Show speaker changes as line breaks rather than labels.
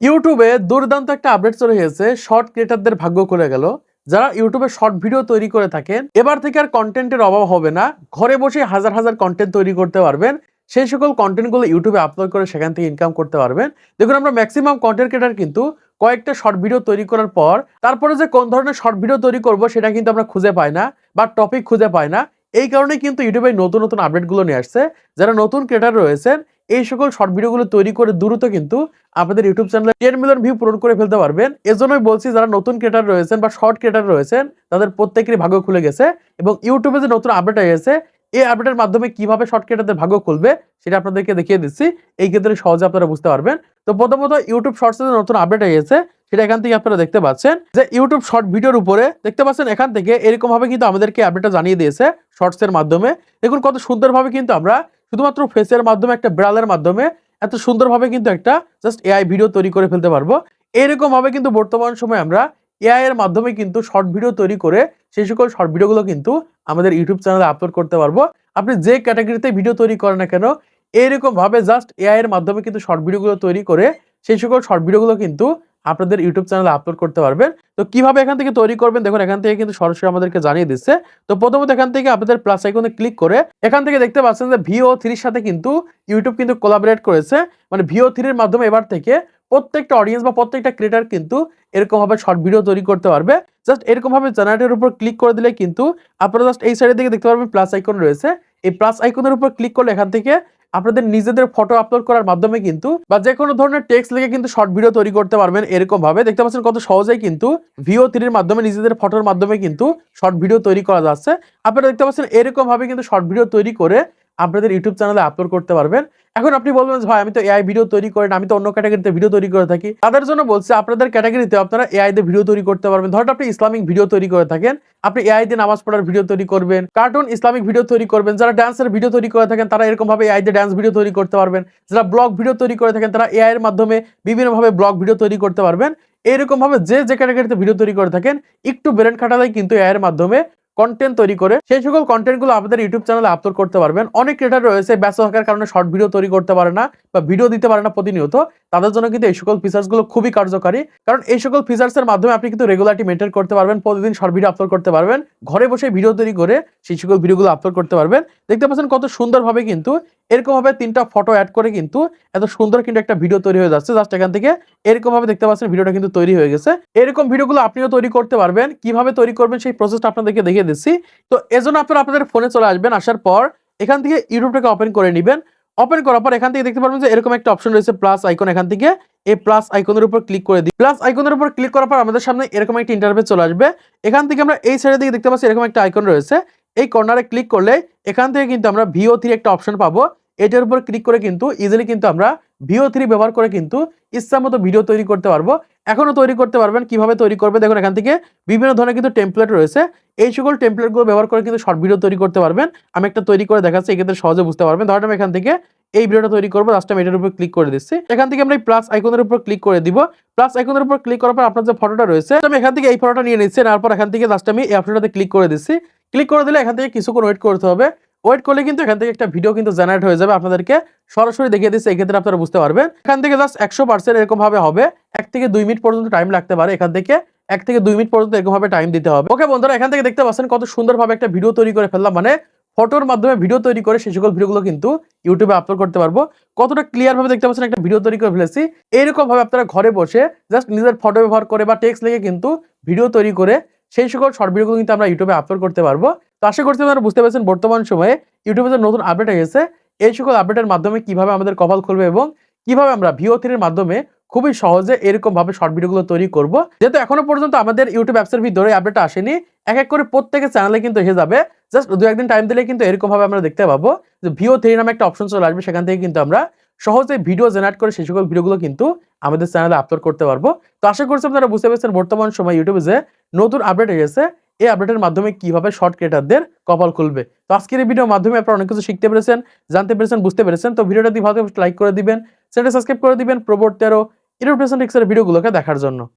ইউটিউবে দুর্দান্ত একটা আপডেট চলে এসেছে, শর্ট ক্রিয়েটরদের ভাগ্য খুলে গেল। যারা ইউটিউবে শর্ট ভিডিও তৈরি করে থাকেন, এবার থেকে আর কন্টেন্টের অভাব হবে না। ঘরে বসে হাজার হাজার কন্টেন্ট তৈরি করতে পারবেন। সেই সকল কন্টেন্টগুলো ইউটিউবে আপলোড করে সেখান থেকে ইনকাম করতে পারবেন। দেখুন, আমরা ম্যাক্সিমাম কন্টেন্ট ক্রিয়েটর কিন্তু কয়েকটা শর্ট ভিডিও তৈরি করার পর তারপরে যে কোন ধরনের শর্ট ভিডিও তৈরি করব সেটা কিন্তু আমরা খুঁজে পাই না, বা টপিক খুঁজে পাই না। এই কারণে কিন্তু ইউটিউবে নতুন নতুন আপডেটগুলো নিয়ে আসছে। যারা নতুন ক্রিয়েটর রয়েছেন, এই সকল শর্ট ভিডিওগুলো তৈরি করে দ্রুত কিন্তু আপনাদের ইউটিউব চ্যানেলে 10 মিলিয়ন ভিউ পূরণ করে ফেলতে পারবেন। এজন্যই বলছি, যারা নতুন ক্রিয়েটর রয়েছেন বা শর্ট ক্রিয়েটর রয়েছেন, তাদের প্রত্যেকেরই ভাগ্য খুলে গেছে। এবং ইউটিউবে যে নতুন আপডেট এসেছে, এই আপডেটের মাধ্যমে কিভাবে শর্ট ক্রিয়েটরদের ভাগ্য খুলবে সেটা আপনাদেরকে দেখিয়ে দিচ্ছি। এই ক্ষেত্রে সহজে আপনারা বুঝতে পারবেন। তো প্রথমত ইউটিউব শর্টসে যে নতুন আপডেট এসেছে সেটা এখান থেকে আপনারা দেখতে পাচ্ছেন, যে ইউটিউব শর্ট ভিডিওর উপরে দেখতে পাচ্ছেন এখান থেকে এরকম ভাবে কিন্তু আমাদেরকে আপডেটটা জানিয়ে দিয়েছে শর্টসের মাধ্যমে। দেখুন কত সুন্দরভাবে কিন্তু আমরা শুধুমাত্র ফেসের মাধ্যমে, একটা বিড়ালের মাধ্যমে এত সুন্দরভাবে কিন্তু একটা জাস্ট এআই ভিডিও তৈরি করে ফেলতে পারবো। এরকম ভাবে কিন্তু বর্তমান সময়ে আমরা এআই এর মাধ্যমে কিন্তু শর্ট ভিডিও তৈরি করে সেই সকল শর্ট ভিডিওগুলো কিন্তু আমাদের ইউটিউব চ্যানেলে আপলোড করতে পারবো। আপনি যে ক্যাটাগরিতে ভিডিও তৈরি করেন না কেন, এরকম ভাবে জাস্ট এআই এর মাধ্যমে কিন্তু শর্ট ভিডিওগুলো তৈরি করে সেই সকল শর্ট ভিডিওগুলো কিন্তু আপনাদের ইউটিউব চ্যানেলে আপলোড করতে পারবেন। তো কিভাবে এখান থেকে তৈরি করবেন, দেখুন এখান থেকে কিন্তু সরাসরি আমাদেরকে জানিয়ে দিচ্ছে। তো প্রথমত এখান থেকে আপনাদের প্লাস আইকনে ক্লিক করে এখান থেকে দেখতে পাচ্ছেন যে VO3 এর সাথে কিন্তু ইউটিউব কিন্তু কোলাবরেট করেছে। মানে VO3 এর মাধ্যমে এবার থেকে প্রত্যেকটা অডিয়েন্স বা প্রত্যেকটা ক্রিয়েটর কিন্তু এরকম ভাবে শর্ট ভিডিও তৈরি করতে পারবে। জাস্ট এরকম ভাবে জেনারেটরের উপর ক্লিক করে দিলে কিন্তু আপনারা জাস্ট এই সাইডের দিকে দেখতে পারবেন প্লাস আইকন রয়েছে। এই প্লাস আইকনের উপর ক্লিক করলে এখান থেকে আপনাদের নিজেদের ফটো আপলোড করার মাধ্যমে কিন্তু বা যে কোনো ধরনের টেক্সট লিখে কিন্তু শর্ট ভিডিও তৈরি করতে পারবেন। এরকম ভাবে দেখতে পাচ্ছেন কত সহজেই কিন্তু VO3 এর মাধ্যমে নিজেদের ফটোর মাধ্যমে কিন্তু শর্ট ভিডিও তৈরি করা যাচ্ছে। আপনারা দেখতে পাচ্ছেন এরকম ভাবে কিন্তু শর্ট ভিডিও তৈরি করে আপনাদের ইউটিউব চ্যানেলে আপলোড করতে পারবেন। এখন আপনি বলবেন যে ভাই আমি তো এআই ভিডিও তৈরি করি না, আমি তো অন্য ক্যাটাগরিতে ভিডিও তৈরি করে থাকি। তাদের জন্য বলছি, আপনাদের ক্যাটাগরিতে আপনারা এআই দিয়ে ভিডিও তৈরি করতে পারবেন। ধরুন আপনি ইসলামিক ভিডিও তৈরি করে থাকেন, আপনি এআই দিয়ে নামাজ পড়ার ভিডিও তৈরি করবেন, কার্টুন ইসলামিক ভিডিও তৈরি করবেন। যারা ডান্সের ভিডিও তৈরি করে থাকেন তারা এরকম ভাবে এআই দিয়ে ডান্স ভিডিও তৈরি করতে পারবেন। যারা ব্লগ ভিডিও তৈরি করে থাকেন তারা এআই এর মাধ্যমে বিভিন্ন ভাবে ব্লগ ভিডিও তৈরি করতে পারবেন। এরকম ভাবে যে ক্যাটাগরিতে ভিডিও তৈরি করে থাকেন, একটু ব্রেন খাটালেই কিন্তু এআই এর মাধ্যমে কন্টেন্ট তৈরি করে সেই সকল কন্টেন্টগুলো আপনাদের ইউটিউব চ্যানেলে আপলোড করতে পারবেন। অনেক ক্রিয়েটর রয়েছে ব্যস্ত থাকার কারণে শর্ট ভিডিও তৈরি করতে পারে না বা ভিডিও দিতে পারে না প্রতিনিয়ত। তাদের জন্য কিন্তু এই সকল ফিচার্সগুলো খুবই কার্যকারী, কারণ এই সকল ফিচার্সের মাধ্যমে আপনি কিন্তু রেগুলারিটি মেইনটেইন করতে পারবেন, প্রতিদিন শর্ট ভিডিও আপলোড করতে পারবেন, ঘরে বসে ভিডিও তৈরি করে সেই সকল ভিডিওগুলো আপলোড করতে পারবেন। দেখতে পাচ্ছেন কত সুন্দরভাবে কিন্তু এরকম ভাবে 3টা ফটো অ্যাড করে কিন্তু এত সুন্দর কিন্তু একটা ভিডিও তৈরি হয়ে যাচ্ছে। জাস্ট এখান থেকে এরকম ভাবে দেখতে পাচ্ছেন ভিডিওটা কিন্তু তৈরি হয়ে গেছে। এরকম ভিডিওগুলো আপনিও তৈরি করতে পারবেন। কিভাবে তৈরি করবেন সেই প্রসেসটা আপনাদেরকে দেখিয়ে দিচ্ছি। তো এজন্য আপনারা আপনাদের ফোনে চলে আসবেন। আসার পর এখান থেকে ইউটিউবটাকে ওপেন করে নেবেন। ওপেন করার পর এখান থেকে দেখতে পারবেন যে এরকম একটা অপশন রয়েছে প্লাস আইকন। এখান থেকে এই প্লাস আইকনের উপর ক্লিক করে দিই। প্লাস আইকনের উপর ক্লিক করার পর আমাদের সামনে এরকম একটা ইন্টারফেস চলে আসবে। এখান থেকে আমরা এই সাইডের দিকে দেখতে পাচ্ছি এরকম একটা আইকন রয়েছে। এই কর্নারে ক্লিক করলে এখান থেকে কিন্তু আমরা VO3 একটা অপশন পাবো। এটার উপর ক্লিক করে কিন্তু ইজিলি কিন্তু আমরা VO3 ব্যবহার করে কিন্তু ইচ্ছামতো ভিডিও তৈরি করতে পারবো। এখনো তৈরি করতে পারবেন। কিভাবে তৈরি করবে দেখুন, এখান থেকে বিভিন্ন ধরনের কিন্তু টেমপ্লেট রয়েছে। এই সকল টেমপ্লেটগুলো ব্যবহার করে কিন্তু শর্ট ভিডিও তৈরি করতে পারবেন। আমি একটা তৈরি করে দেখাচ্ছি, এক্ষেত্রে সহজে বুঝতে পারবেন। ধরেন আমি এখান থেকে এই ভিডিওটা তৈরি করবো, লাস্ট টাইম এটার উপর ক্লিক করে দিচ্ছি। এখান থেকে আমরা এই প্লাস আইকনের উপর ক্লিক করে দিব। প্লাস আইকনের উপর ক্লিক করার পর আপনার যে ফটোটা রয়েছে, আমি এখান থেকে এই ফটোটা নিয়ে নিচ্ছি। নেওয়ার পর এখান থেকে লাস্ট আমি এই অপশনটাতে ক্লিক করে দিচ্ছি। ক্লিক করে দিলে এখান থেকে কিছুক্ষণ ওয়েট করতে হবে। ওয়েট করলে কিন্তু এখান থেকে একটা ভিডিও কিন্তু জেনারেট হয়ে যাবে। আপনাদেরকে সরাসরি দেখিয়ে দিচ্ছি, এক্ষেত্রে আপনারা বুঝতে পারবেন। এখান থেকে জাস্ট 100% এরকম ভাবে হবে। 1 থেকে 2 মিনিট পর্যন্ত টাইম লাগতে পারে। এখান থেকে 1 থেকে 2 মিনিট পর্যন্ত এরকম ভাবে টাইম দিতে হবে। ওকে বন্ধুরা, এখান থেকে দেখতে পাচ্ছেন কত সুন্দরভাবে একটা ভিডিও তৈরি করে ফেললাম। মানে ফটোর মাধ্যমে ভিডিও তৈরি করে সেই সকল ভিডিওগুলো কিন্তু ইউটিউবে আপলোড করতে পারবো। কতটা ক্লিয়ার ভাবে দেখতে পাচ্ছেন একটা ভিডিও তৈরি করে ফেলেছি। এরকম ভাবে আপনারা ঘরে বসে জাস্ট নিজের ফটো ব্যবহার করে বা টেক্সট লিখে কিন্তু ভিডিও তৈরি করে সেই সকল শর্ট ভিডিওগুলো কিন্তু আমরা ইউটিউবে আপলোড করতে পারবো। তো আশা করছি আপনারা বুঝতে পেরেছেন বর্তমান সময়ে ইউটিউবে যে নতুন আপডেট এসেছে, এই সকল আপডেটের মাধ্যমে কিভাবে আমাদের কপাল খুলবে এবং কিভাবে আমরা VO3 এর মাধ্যমে খুবই সহজে এরকম ভাবে শর্ট ভিডিওগুলো তৈরি করব। যেহেতু এখনো পর্যন্ত আমাদের ইউটিউব অ্যাপসের ভিতরে আপডেট আসেনি, এক এক করে প্রত্যেকের চ্যানেলে কিন্তু এসে যাবে। জাস্ট 2-1 দিন টাইম দিলে কিন্তু এরকম ভাবে আমরা দেখতে পাবো যে VO3 নামে একটা অপশন চলে আসবে। সেখান থেকে কিন্তু আমরা সহজে ভিডিও জেনারেট করে সেই সকল ভিডিওগুলো কিন্তু আমাদের চ্যানেলে আপলোড করতে পারবো। তো আশা করছি আপনারা বুঝতে পেরেছেন বর্তমান সময় ইউটিউবে যে নতুন আপডেট এসেছে, এই আপডেটের মাধ্যমে কিভাবে শর্ট ক্রিয়েটরদের কপাল খুলবে। তো আজকের এই ভিডিওর মাধ্যমে আপনারা অনেক কিছু শিখতে পেরেছেন, জানতে পেরেছেন, বুঝতে পেরেছেন। তো ভিডিওটা যদি ভালো লাগে লাইক করে দিবেন, চ্যানেলটা সাবস্ক্রাইব করে দিবেন পরবর্তী আরো ইউটিউব টিপস এর ভিডিওগুলোকে দেখার জন্য।